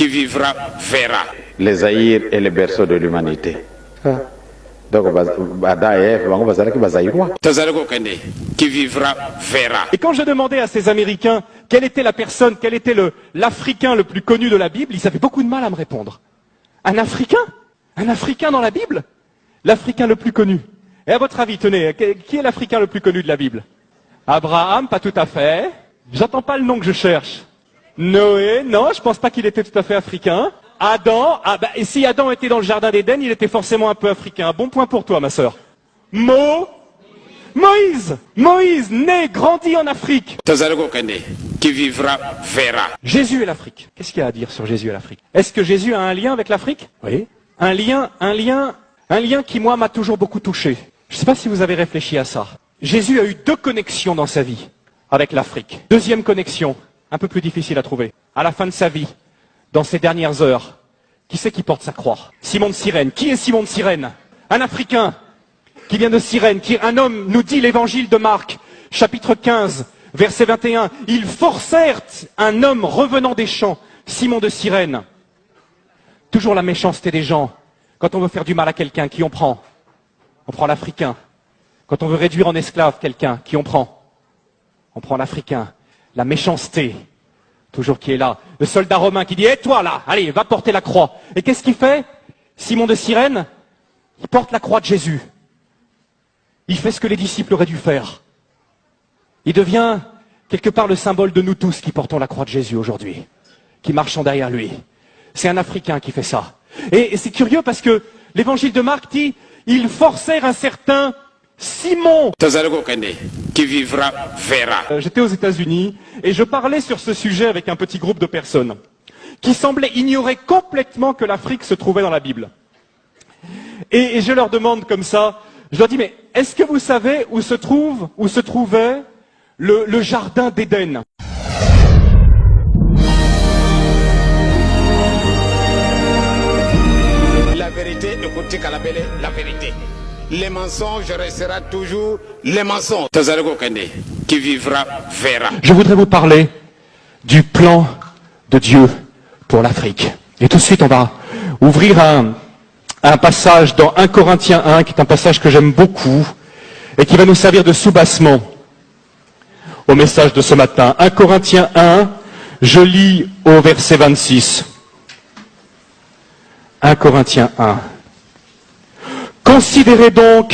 qui vivra verra. Les Zaïre est le berceau de l'humanité. Donc, Qui vivra verra. Et quand je demandais à ces Américains quelle était la personne, quel était l'Africain le plus connu de la Bible, ils avaient beaucoup de mal à me répondre. Un Africain? Un Africain dans la Bible? L'Africain le plus connu. Et à votre avis, tenez, qui est l'Africain le plus connu de la Bible? Abraham, pas tout à fait. J'entends pas le nom que je cherche. Noé, non, je pense pas qu'il était tout à fait africain. Adam, et si Adam était dans le jardin d'Éden, il était forcément un peu africain. Bon point pour toi, ma sœur. Moïse, né, grandi en Afrique. Qui vivra verra. Jésus et l'Afrique. Qu'est-ce qu'il y a à dire sur Jésus et l'Afrique? Est-ce que Jésus a un lien avec l'Afrique? Oui. Un lien qui, moi, m'a toujours beaucoup touché. Je ne sais pas si vous avez réfléchi à ça. Jésus a eu 2 connexions dans sa vie avec l'Afrique. Deuxième connexion, un peu plus difficile à trouver. À la fin de sa vie, dans ses dernières heures, qui c'est qui porte sa croix? Simon de Cyrène. Qui est Simon de Cyrène? Un Africain qui vient de Cyrène, qui est un homme, nous dit l'évangile de Marc, chapitre 15, verset 21. Ils forcèrent un homme revenant des champs, Simon de Cyrène. Toujours la méchanceté des gens. Quand on veut faire du mal à quelqu'un, qui on prend? On prend l'Africain. Quand on veut réduire en esclave quelqu'un, qui on prend? On prend l'Africain. La méchanceté, toujours qui est là. Le soldat romain qui dit, hé toi là, allez, va porter la croix. Et qu'est-ce qu'il fait? Simon de Cyrène, il porte la croix de Jésus. Il fait ce que les disciples auraient dû faire. Il devient quelque part le symbole de nous tous qui portons la croix de Jésus aujourd'hui, qui marchons derrière lui. C'est un Africain qui fait ça. Et c'est curieux parce que l'évangile de Marc dit, ils forcèrent un certain Simon. Qui vivra verra. J'étais aux États-Unis et je parlais sur ce sujet avec un petit groupe de personnes qui semblaient ignorer complètement que l'Afrique se trouvait dans la Bible. Et je leur demande comme ça, je leur dis, mais est-ce que vous savez où se trouvait le jardin d'Éden? La vérité, écoutez Kalabele, la vérité. Les mensonges resteront toujours les mensonges. Qui vivra verra. Je voudrais vous parler du plan de Dieu pour l'Afrique. Et tout de suite, on va ouvrir un passage dans 1 Corinthiens 1, qui est un passage que j'aime beaucoup et qui va nous servir de soubassement au message de ce matin. 1 Corinthiens 1, je lis au verset 26. 1 Corinthiens 1. Considérez donc